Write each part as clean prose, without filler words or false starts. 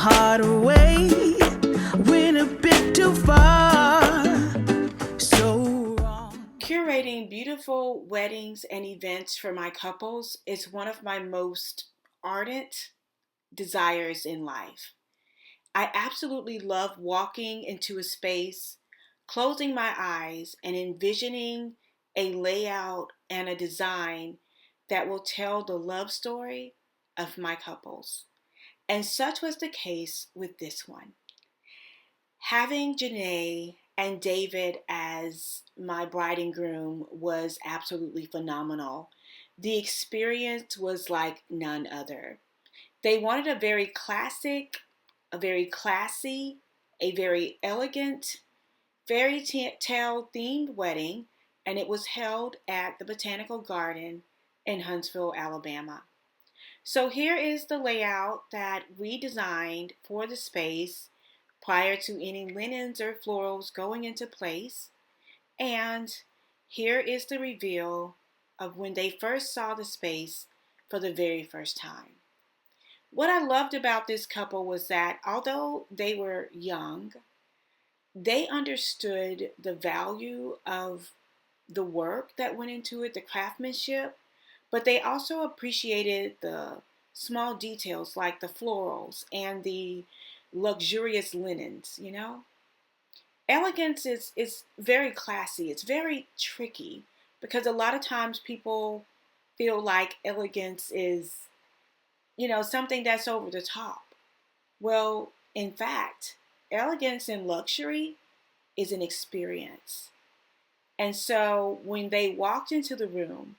hard way, went a bit too far, so wrong. Curating beautiful weddings and events for my couples is one of my most ardent desires in life. I absolutely love walking into a space, closing my eyes, and envisioning a layout and a design that will tell the love story of my couples. And such was the case with this one. Having Janae and David as my bride and groom was absolutely phenomenal. The experience was like none other. They wanted a very classic, a very classy, a very elegant, fairy tale themed wedding, and it was held at the Botanical Garden in Huntsville, Alabama. So here is the layout that we designed for the space prior to any linens or florals going into place. And here is the reveal of when they first saw the space for the very first time. What I loved about this couple was that although they were young, they understood the value of the work that went into it, the craftsmanship, but they also appreciated the small details like the florals and the luxurious linens. Elegance is very classy. It's very tricky because a lot of times people feel like elegance is something that's over the top. Well, in fact, elegance and luxury is an experience. And so when they walked into the room,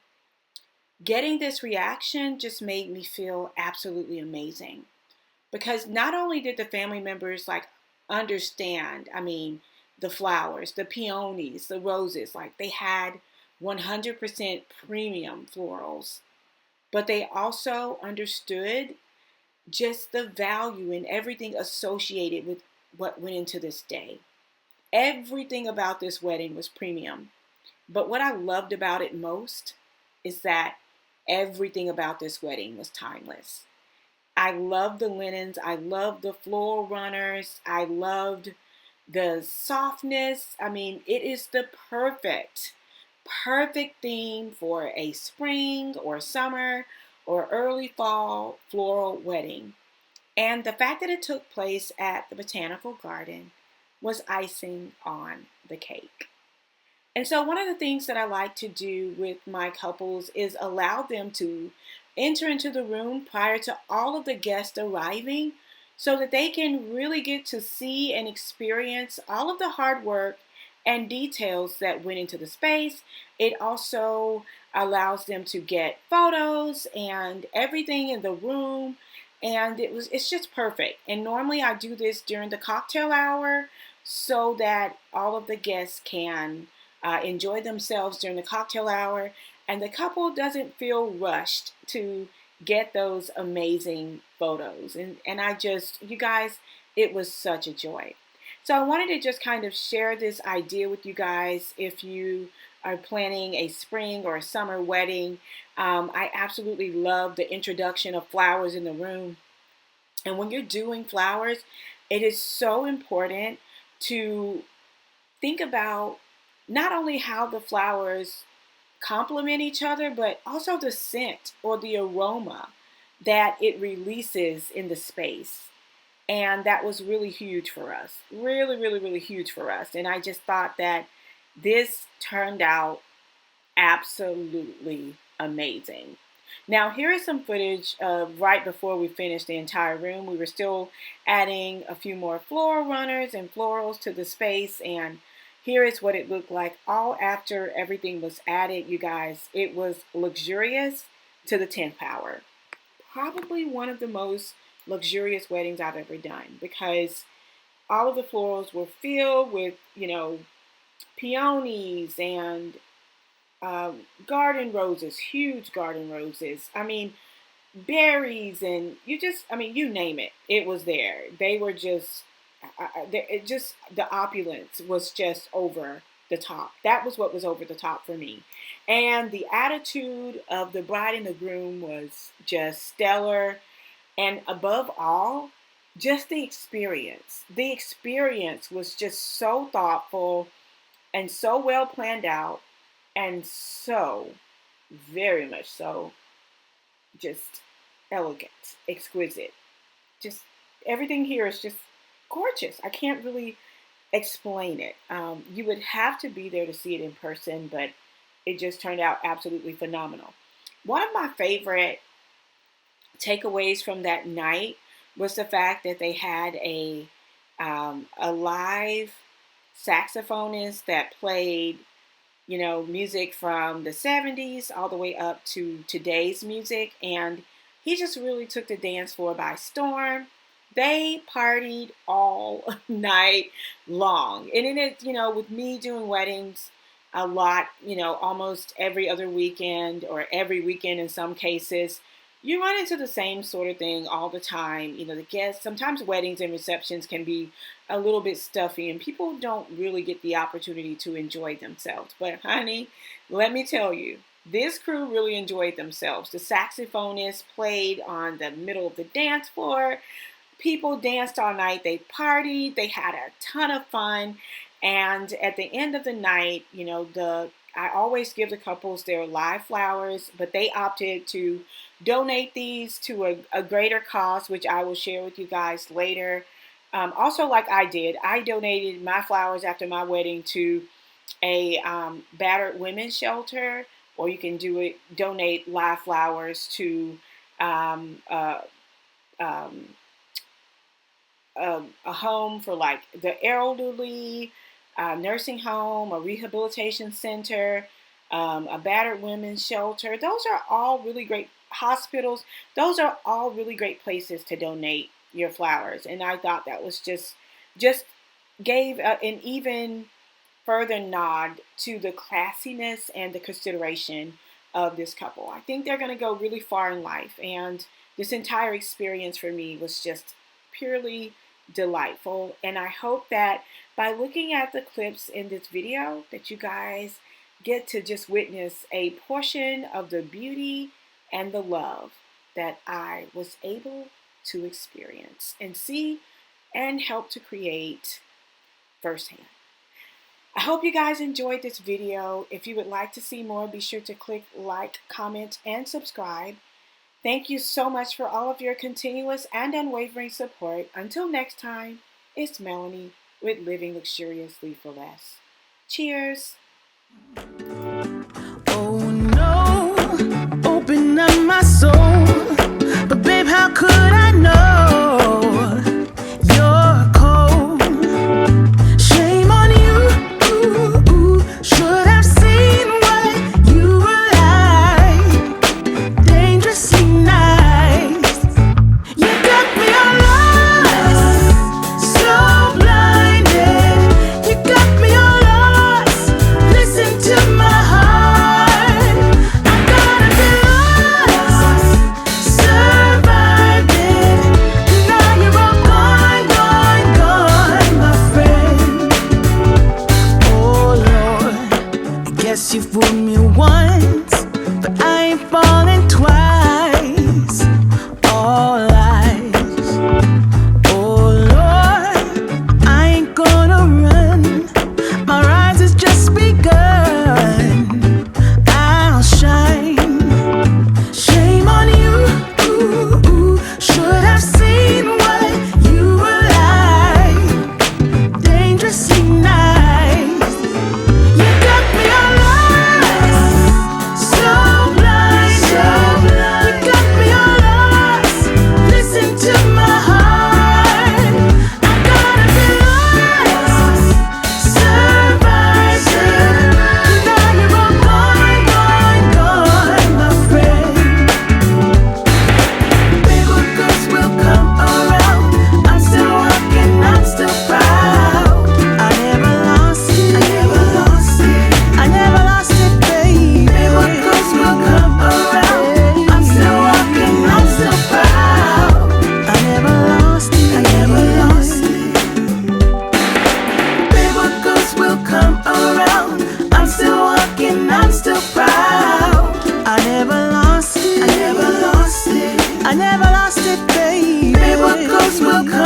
getting this reaction just made me feel absolutely amazing. Because not only did the family members understand, the flowers, the peonies, the roses, they had 100% premium florals, but they also understood just the value and everything associated with what went into this day. Everything about this wedding was premium. But what I loved about it most is that everything about this wedding was timeless. I loved the linens. I loved the floral runners. I loved the softness. It is the perfect theme for a spring or summer or early fall floral wedding. And the fact that it took place at the Botanical Garden was icing on the cake. And so one of the things that I like to do with my couples is allow them to enter into the room prior to all of the guests arriving so that they can really get to see and experience all of the hard work and details that went into the space. It also allows them to get photos and everything in the room, and it's just perfect. And normally I do this during the cocktail hour so that all of the guests can enjoy themselves during the cocktail hour, and the couple doesn't feel rushed to get those amazing photos. And you guys, it was such a joy. So I wanted to just kind of share this idea with you guys. If you are planning a spring or a summer wedding, I absolutely love the introduction of flowers in the room. And when you're doing flowers, it is so important to think about not only how the flowers complement each other, but also the scent or the aroma that it releases in the space. And that was really huge for us. Really, really, really huge for us. And I just thought that this turned out absolutely amazing. Now, here is some footage of right before we finished the entire room. We were still adding a few more floral runners and florals to the space. And here is what it looked like all after everything was added, you guys. It was luxurious to the 10th power. Probably one of the most luxurious weddings I've ever done because all of the florals were filled with, peonies and garden roses, huge garden roses. Berries and you name it. It was there. They were the opulence was just over the top. That was what was over the top for me. And the attitude of the bride and the groom was just stellar. And above all, just the experience. The experience was just so thoughtful and so well planned out and so very much so just elegant, exquisite. Just everything here is just gorgeous. I can't really explain it. You would have to be there to see it in person, but it just turned out absolutely phenomenal. One of my favorite takeaways from that night was the fact that they had a live saxophonist that played, music from the 70s all the way up to today's music, and he just really took the dance floor by storm. They partied all night long. And in it, with me doing weddings a lot, almost every other weekend or every weekend in some cases, you run into the same sort of thing all the time. The guests, sometimes weddings and receptions can be a little bit stuffy and people don't really get the opportunity to enjoy themselves. But honey, let me tell you, this crew really enjoyed themselves. The saxophonist played on the middle of the dance floor. People danced all night. They partied. They had a ton of fun. And at the end of the night, I always give the couples their live flowers, but they opted to donate these to a greater cause, which I will share with you guys later. Also, like I did, I donated my flowers after my wedding to a battered women's shelter, or you can donate live flowers to a home for like the elderly, nursing home, a rehabilitation center, a battered women's shelter. Those are all really great hospitals. Those are all really great places to donate your flowers. And I thought that was just gave an even further nod to the classiness and the consideration of this couple. I think they're going to go really far in life. And this entire experience for me was just purely delightful. And I hope that by looking at the clips in this video that you guys get to just witness a portion of the beauty and the love that I was able to experience and see and help to create firsthand. I hope you guys enjoyed this video. If you would like to see more, be sure to click like, comment, and subscribe. Thank you so much for all of your continuous and unwavering support. Until next time, it's Melanie with Living Luxuriously for Less. Cheers! Oh no, open up my soul. But babe, how could I know you're cold? Shame on you, should have seen what you were like. Dangerously nice. You got me all lost, so blinded. You got me all lost. Listen to my heart. I gotta be lost, survived it. Now you're all gone, gone, gone, my friend. Oh Lord, I guess you fooled me once, but I ain't falling twice. All lies. Oh Lord, I ain't gonna run. My rise has just begun. I'll shine. Shame on you, should have seen what you were like. Dangerously nice. You got me all lost, so blind. You got me all lost. Listen to my heart. I gotta be lost, survived it. Now you're all gone, gone, gone, my friend. Bigger girls will come around. I'm still walking, I'm still proud. I never lost it. I never lost it. I never lost it, baby. Bigger girls will come around. I'm still walking, I'm still proud. I never lost it. I never lost it. Bigger girls will come around. I'm still walking, I'm still proud. I never lost it. I never lost it. I never lost it, baby. Bigger girls will come